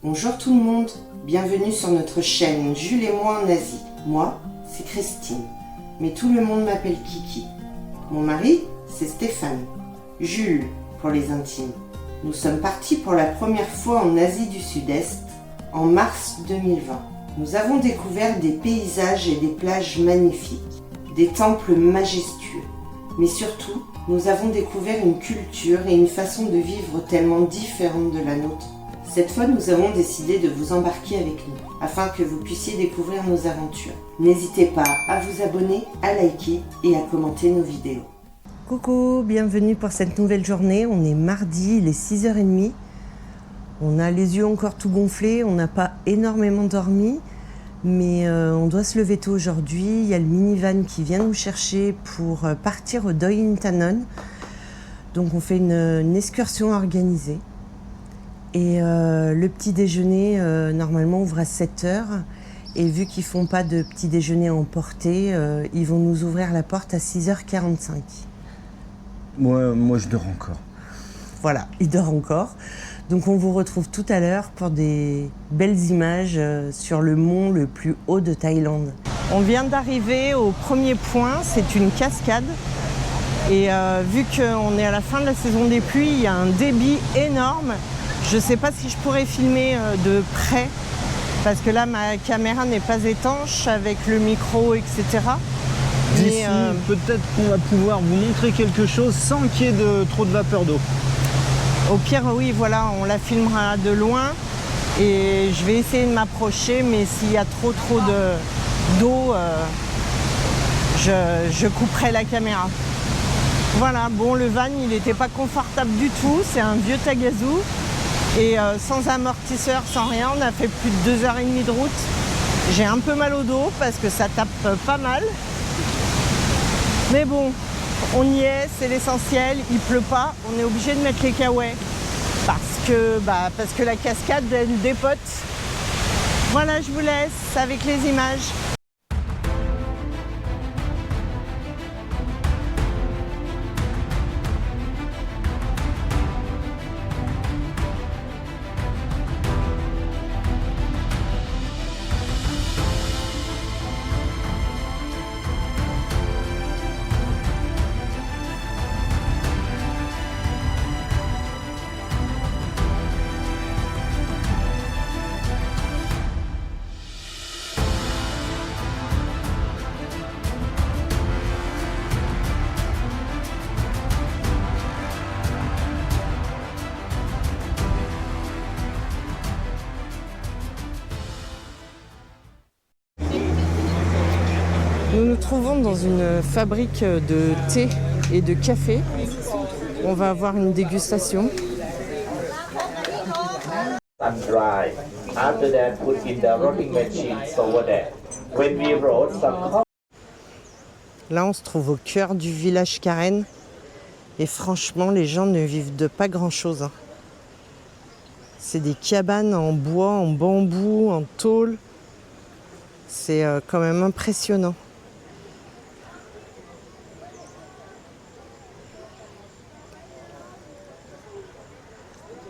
Bonjour tout le monde, bienvenue sur notre chaîne Jules et moi en Asie. Moi, c'est Christine, mais tout le monde m'appelle Kiki. Mon mari, c'est Stéphane. Jules, pour les intimes. Nous sommes partis pour la première fois en Asie du Sud-Est, en mars 2020. Nous avons découvert des paysages et des plages magnifiques, des temples majestueux, mais surtout, nous avons découvert une culture et une façon de vivre tellement différente de la nôtre. Cette fois, nous avons décidé de vous embarquer avec nous, afin que vous puissiez découvrir nos aventures. N'hésitez pas à vous abonner, à liker et à commenter nos vidéos. Coucou, bienvenue pour cette nouvelle journée. On est mardi, il est 6h30. On a les yeux encore tout gonflés, on n'a pas énormément dormi, mais on doit se lever tôt aujourd'hui. Il y a le minivan qui vient nous chercher pour partir au Doi Inthanon. Donc on fait une excursion organisée. Et le petit déjeuner, normalement, ouvre à 7h. Et vu qu'ils ne font pas de petit déjeuner à emporter, ils vont nous ouvrir la porte à 6h45. Moi, je dors encore. Voilà, il dort encore. Donc on vous retrouve tout à l'heure pour des belles images sur le mont le plus haut de Thaïlande. On vient d'arriver au premier point, c'est une cascade. Et vu qu'on est à la fin de la saison des pluies, il y a un débit énorme. Je ne sais pas si je pourrais filmer de près, parce que là ma caméra n'est pas étanche avec le micro, etc. D'ici, peut-être qu'on va pouvoir vous montrer quelque chose sans qu'il y ait trop de vapeur d'eau. Au pire, oui, voilà, on la filmera de loin et je vais essayer de m'approcher, mais s'il y a trop d'eau, je couperai la caméra. Voilà, bon, le van, il n'était pas confortable du tout, c'est un vieux Tagazu et sans amortisseur, sans rien, on a fait plus de 2h30 de route. J'ai un peu mal au dos parce que ça tape pas mal, mais bon. On y est, c'est l'essentiel, il pleut pas, on est obligé de mettre les kawaii parce que la cascade elle dépote. Voilà, je vous laisse avec les images. Nous nous trouvons dans une fabrique de thé et de café. On va avoir une dégustation. Sun-dry. After that, put in the rolling machines over there. When we roast some. Là, on se trouve au cœur du village Karen. Et franchement, les gens ne vivent de pas grand-chose. C'est des cabanes en bois, en bambou, en tôle. C'est quand même impressionnant.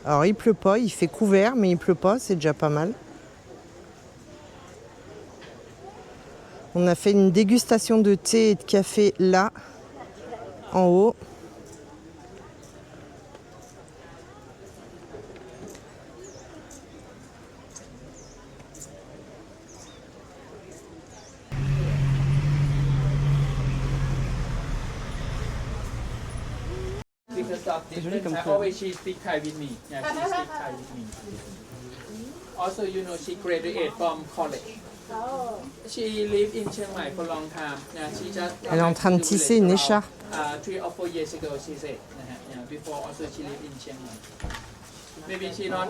Alors il pleut pas, il fait couvert, mais il pleut pas, c'est déjà pas mal. On a fait une dégustation de thé et de café là, en haut. C'est joli comme ça. Always she speak Thai with me. Yeah, she speak Thai with me. Also, you know, she graduated from college. She lived in Chiang Mai for a long time. Yeah, she just. Elle est en train de tisser une écharpe. 3 or 4 years ago, she said. Yeah, before also she lived in Chiang Mai. Maybe she not.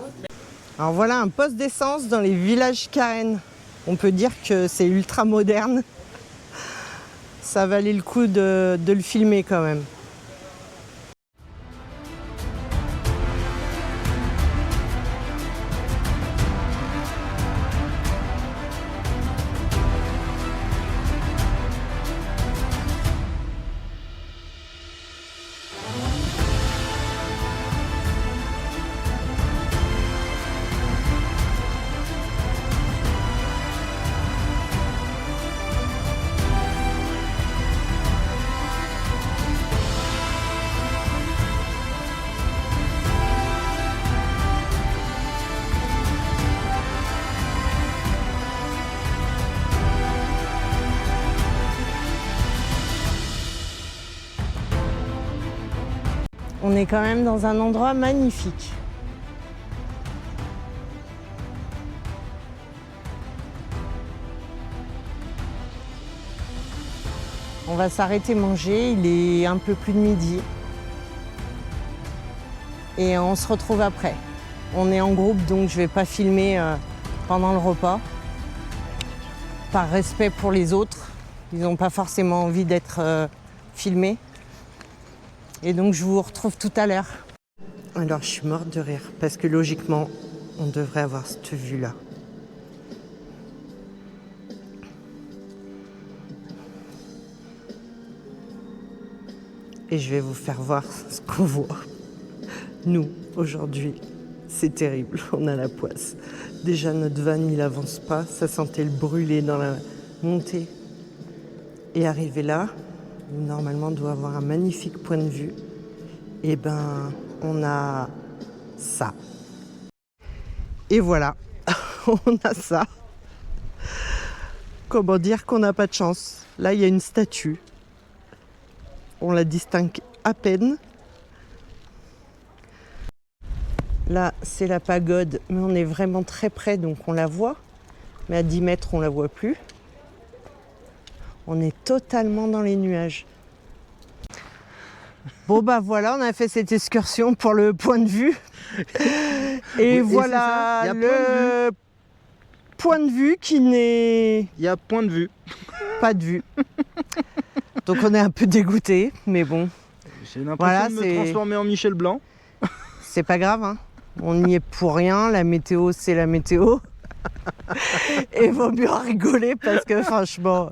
Alors voilà un poste d'essence dans les villages Karen. On peut dire que c'est ultra moderne. Ça valait le coup de le filmer quand même. On est quand même dans un endroit magnifique. On va s'arrêter manger, il est un peu plus de midi. Et on se retrouve après. On est en groupe, donc je ne vais pas filmer pendant le repas. Par respect pour les autres, ils n'ont pas forcément envie d'être filmés. Et donc je vous retrouve tout à l'heure. Alors je suis morte de rire, parce que logiquement, on devrait avoir cette vue-là. Et je vais vous faire voir ce qu'on voit. Nous, aujourd'hui, c'est terrible, on a la poisse. Déjà, notre van, il avance pas, ça sentait le brûler dans la montée. Et arrivé là, normalement, on doit avoir un magnifique point de vue. Et ben, on a ça. Et voilà, on a ça. Comment dire qu'on n'a pas de chance? Là, il y a une statue. On la distingue à peine. Là, c'est la pagode, mais on est vraiment très près, donc on la voit. Mais à 10 mètres, on la voit plus. On est totalement dans les nuages. Bon, bah voilà, on a fait cette excursion pour le point de vue. Et oui, voilà le point de vue qui n'est... Il y a point de vue. Pas de vue. Donc on est un peu dégoûté, mais bon. J'ai l'impression de me transformer en Michel Blanc. C'est pas grave, hein. On n'y est pour rien. La météo, c'est la météo. Et vaut mieux en rigoler parce que franchement...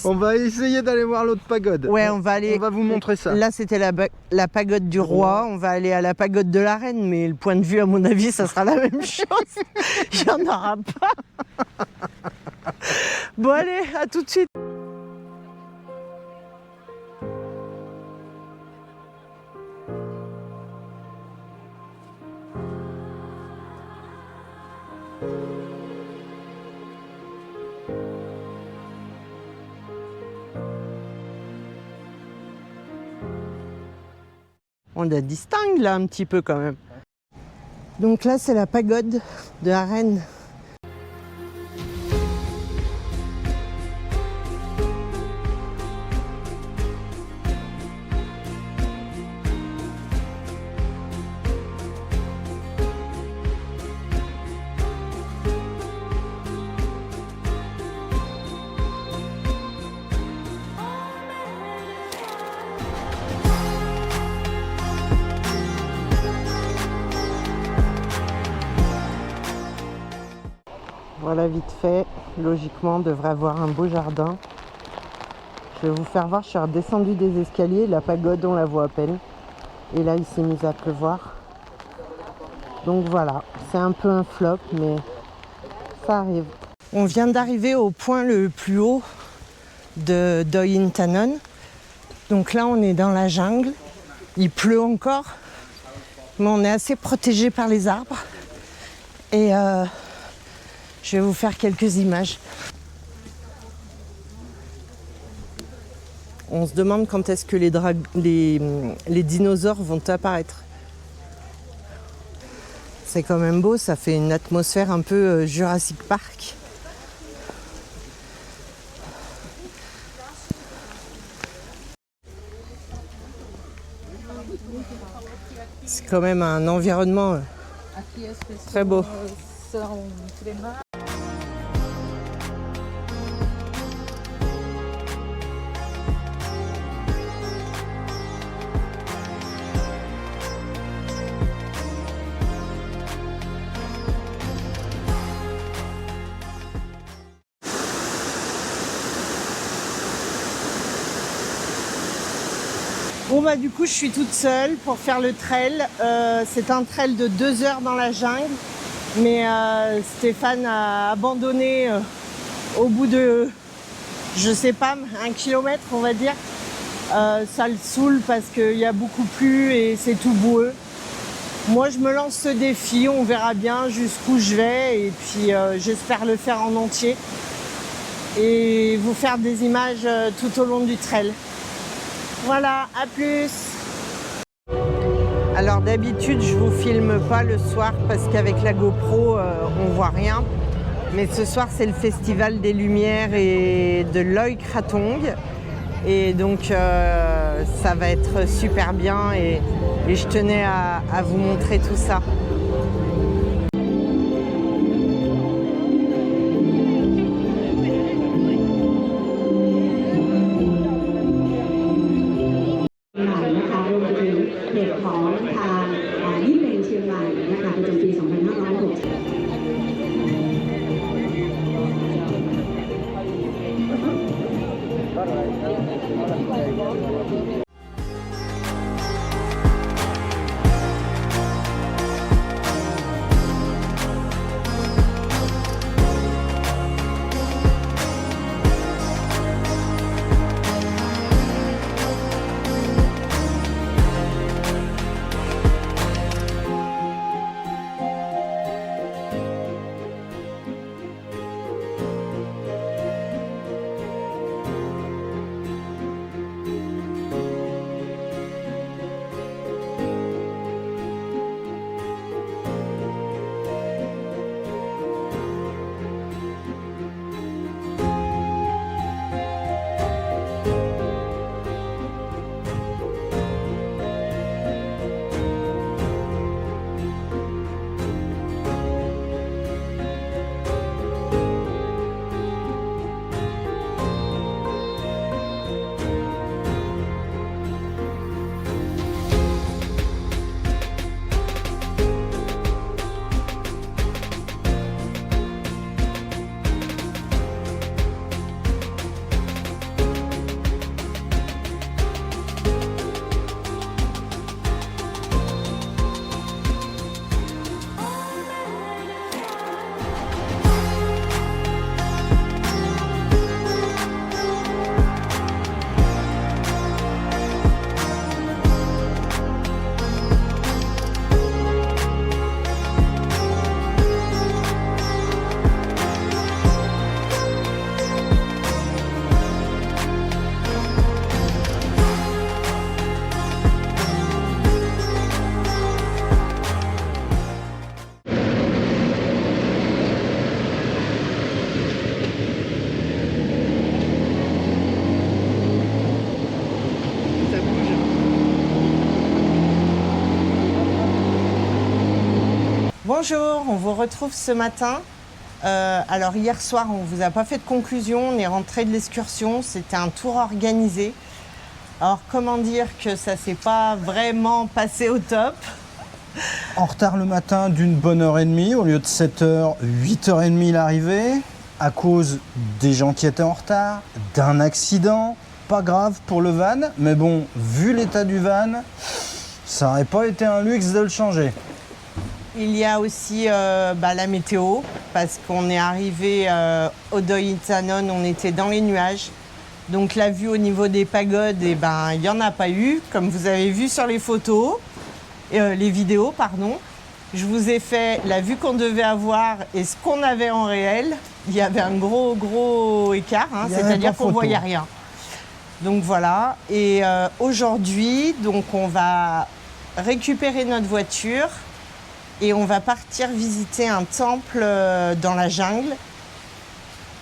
On va essayer d'aller voir l'autre pagode. Ouais, on va vous montrer ça. Là, c'était la pagode du roi. On va aller à la pagode de la reine, mais le point de vue, à mon avis, ça sera la même chose. Il n'y en aura pas. Bon, allez, à tout de suite. On la distingue là un petit peu quand même. Donc là c'est la pagode de la reine. Voilà, vite fait, logiquement, on devrait avoir un beau jardin. Je vais vous faire voir, je suis redescendue des escaliers, la pagode, on la voit à peine. Et là, il s'est mis à pleuvoir. Donc voilà, c'est un peu un flop, mais ça arrive. On vient d'arriver au point le plus haut de Dointanon. Donc là, on est dans la jungle. Il pleut encore, mais on est assez protégé par les arbres. Et je vais vous faire quelques images. On se demande quand est-ce que les dinosaures vont apparaître. C'est quand même beau, ça fait une atmosphère un peu Jurassic Park. C'est quand même un environnement très beau. Bon bah du coup je suis toute seule pour faire le trail. C'est un trail de 2 heures dans la jungle. Mais Stéphane a abandonné au bout de, je sais pas, 1 kilomètre on va dire. Ça le saoule parce qu'il y a beaucoup plu et c'est tout boueux. Moi je me lance ce défi, on verra bien jusqu'où je vais et puis j'espère le faire en entier et vous faire des images tout au long du trail. Voilà, à plus! Alors d'habitude, je vous filme pas le soir parce qu'avec la GoPro, on voit rien. Mais ce soir, c'est le Festival des Lumières et de Loy Krathong. Et donc, ça va être super bien et je tenais à vous montrer tout ça. Bonjour, on vous retrouve ce matin. Alors hier soir, on ne vous a pas fait de conclusion, on est rentré de l'excursion, c'était un tour organisé. Alors comment dire que ça s'est pas vraiment passé au top? En retard le matin d'une bonne heure et demie, au lieu de 7h, 8h30 l'arrivée, à cause des gens qui étaient en retard, d'un accident. Pas grave pour le van, mais bon, vu l'état du van, ça n'aurait pas été un luxe de le changer. Il y a aussi la météo, parce qu'on est arrivé au Doi Inthanon, on était dans les nuages. Donc la vue au niveau des pagodes, il n'y en a pas eu, comme vous avez vu sur les photos, les vidéos, pardon. Je vous ai fait la vue qu'on devait avoir et ce qu'on avait en réel. Il y avait un gros écart, hein, c'est-à-dire qu'on ne voyait rien. Donc voilà, et aujourd'hui, donc on va récupérer notre voiture et on va partir visiter un temple dans la jungle.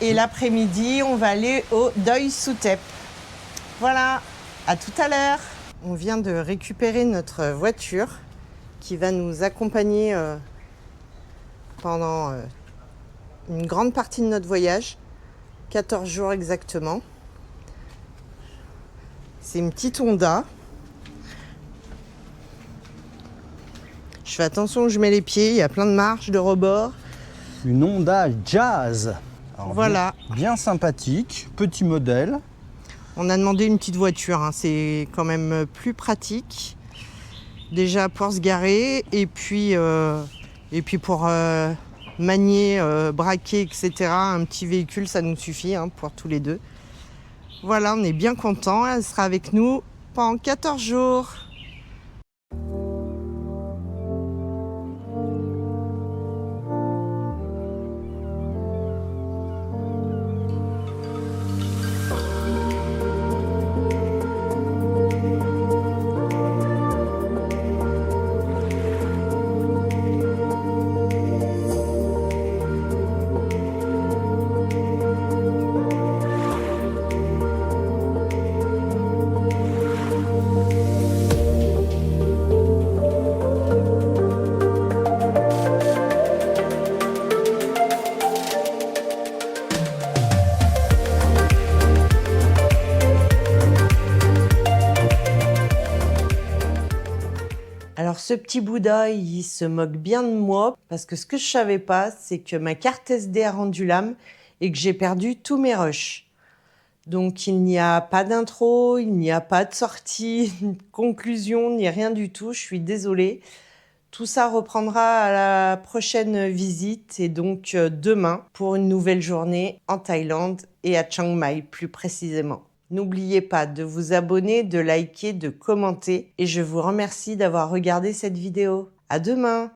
Et l'après-midi, on va aller au Doi Suthep. Voilà, à tout à l'heure. On vient de récupérer notre voiture qui va nous accompagner pendant une grande partie de notre voyage, 14 jours exactement. C'est une petite Honda. Je fais attention où je mets les pieds, il y a plein de marches, de rebords. Une Honda Jazz. Alors, voilà. Bien sympathique, petit modèle. On a demandé une petite voiture, hein, c'est quand même plus pratique. Déjà pour se garer et puis pour manier, braquer, etc. Un petit véhicule, ça nous suffit hein, pour tous les deux. Voilà, on est bien contents. Elle sera avec nous pendant 14 jours. ce petit Bouddha, il se moque bien de moi parce que ce que je savais pas, c'est que ma carte SD a rendu l'âme et que j'ai perdu tous mes rushs. Donc il n'y a pas d'intro, il n'y a pas de sortie, de conclusion, ni rien du tout. Je suis désolée. Tout ça reprendra à la prochaine visite et donc demain pour une nouvelle journée en Thaïlande et à Chiang Mai plus précisément. N'oubliez pas de vous abonner, de liker, de commenter et je vous remercie d'avoir regardé cette vidéo. À demain!